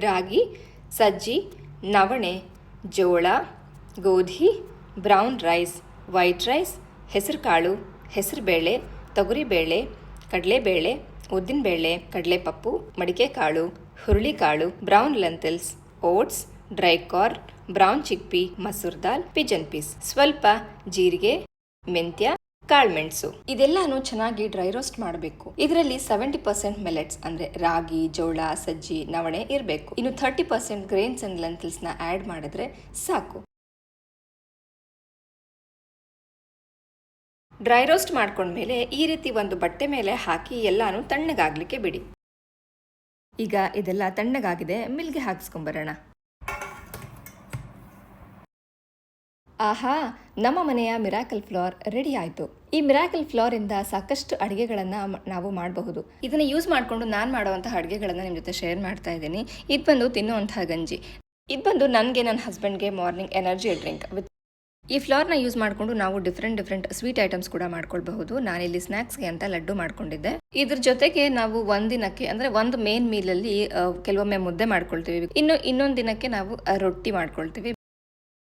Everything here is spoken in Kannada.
ರಾಗಿ, ಸಜ್ಜಿ, ನವಣೆ, ಜೋಳ, ಗೋಧಿ, ಬ್ರೌನ್ ರೈಸ್, ವೈಟ್ ರೈಸ್, ಹೆಸರುಕಾಳು, ಹೆಸರುಬೇಳೆ, ತೊಗರಿಬೇಳೆ, ಕಡಲೆಬೇಳೆ, ಉದ್ದಿನಬೇಳೆ, ಕಡಲೆಪಪ್ಪು, ಮಡಿಕೆಕಾಳು, ಹುರುಳಿಕಾಳು, brown lentils, oats, dry corn, brown chickpea, masoor dal, pigeon peas, ಸ್ವಲ್ಪ ಜೀರಿಗೆ, ಮೆಂತ್ಯ, ಕಾಳುಮೆಣಸು. ಇದೆಲ್ಲಾನು ಚೆನ್ನಾಗಿ ಡ್ರೈ ರೋಸ್ಟ್ ಮಾಡಬೇಕು. ಇದರಲ್ಲಿ 70% ಮಿಲೆಟ್ಸ್ ಅಂದ್ರೆ ರಾಗಿ, ಜೋಳ, ಸಜ್ಜಿ, ನವಣೆ ಇರಬೇಕು. ಇನ್ನು 30% ಗ್ರೇನ್ಸ್ ಅಂಡ್ ಲೆಂಟಿಲ್ಸ್ ನ ಆಡ್ ಮಾಡಿದ್ರೆ ಸಾಕು. ಡ್ರೈ ರೋಸ್ಟ್ ಮಾಡ್ಕೊಂಡ್ಮೇಲೆ ಈ ರೀತಿ ಒಂದು ಬಟ್ಟೆ ಮೇಲೆ ಹಾಕಿ ಎಲ್ಲಾನು ತಣ್ಣಗಾಗ್ಲಿಕ್ಕೆ ಬಿಡಿ. ಈಗ ಇದೆಲ್ಲ ತಣ್ಣಗಾಗಿದೆ, ಮಿಲ್ಗೆ ಹಾಕಿಸ್ಕೊಂಬರೋಣ. ಆಹಾ, ನಮ್ಮ ಮನೆಯ ಮಿರಾಕಲ್ ಫ್ಲೋರ್ ರೆಡಿ ಆಯಿತು. ಈ ಮಿರಾಕಲ್ ಫ್ಲೋರ್ ಇಂದ ಸಾಕಷ್ಟು ಅಡುಗೆಗಳನ್ನು ನಾವು ಮಾಡಬಹುದು. ಇದನ್ನು ಯೂಸ್ ಮಾಡಿಕೊಂಡು ನಾನು ಮಾಡುವಂತಹ ಅಡುಗೆಗಳನ್ನು ನಿಮ್ಮ ಜೊತೆ ಶೇರ್ ಮಾಡ್ತಾ ಇದ್ದೀನಿ. ಇದು ಬಂದು ತಿನ್ನುವಂತಹ ಗಂಜಿ. ಇದು ಬಂದು ನನಗೆ, ನನ್ನ ಹಸ್ಬೆಂಡ್ಗೆ ಮಾರ್ನಿಂಗ್ ಎನರ್ಜಿ ಡ್ರಿಂಕ್. ಈ ಫ್ಲೋರ್ನ ಯೂಸ್ ಮಾಡಿಕೊಂಡು ನಾವು ಡಿಫ್ರೆಂಟ್ ಸ್ವೀಟ್ ಐಟಮ್ಸ್ ಕೂಡ ಮಾಡ್ಕೊಳ್ಬಹುದು. ನಾನಿಲ್ಲಿ ಸ್ನ್ಯಾಕ್ಸ್ಗೆ ಅಂತ ಲಡ್ಡು ಮಾಡ್ಕೊಂಡಿದ್ದೆ. ಇದ್ರ ಜೊತೆಗೆ ನಾವು ಒಂದಿನಕ್ಕೆ ಅಂದರೆ ಒಂದು ಮೇನ್ ಮೀಲಲ್ಲಿ ಕೆಲವೊಮ್ಮೆ ಮುದ್ದೆ ಮಾಡ್ಕೊಳ್ತೀವಿ. ಇನ್ನೊಂದು ದಿನಕ್ಕೆ ನಾವು ರೊಟ್ಟಿ ಮಾಡ್ಕೊಳ್ತೀವಿ.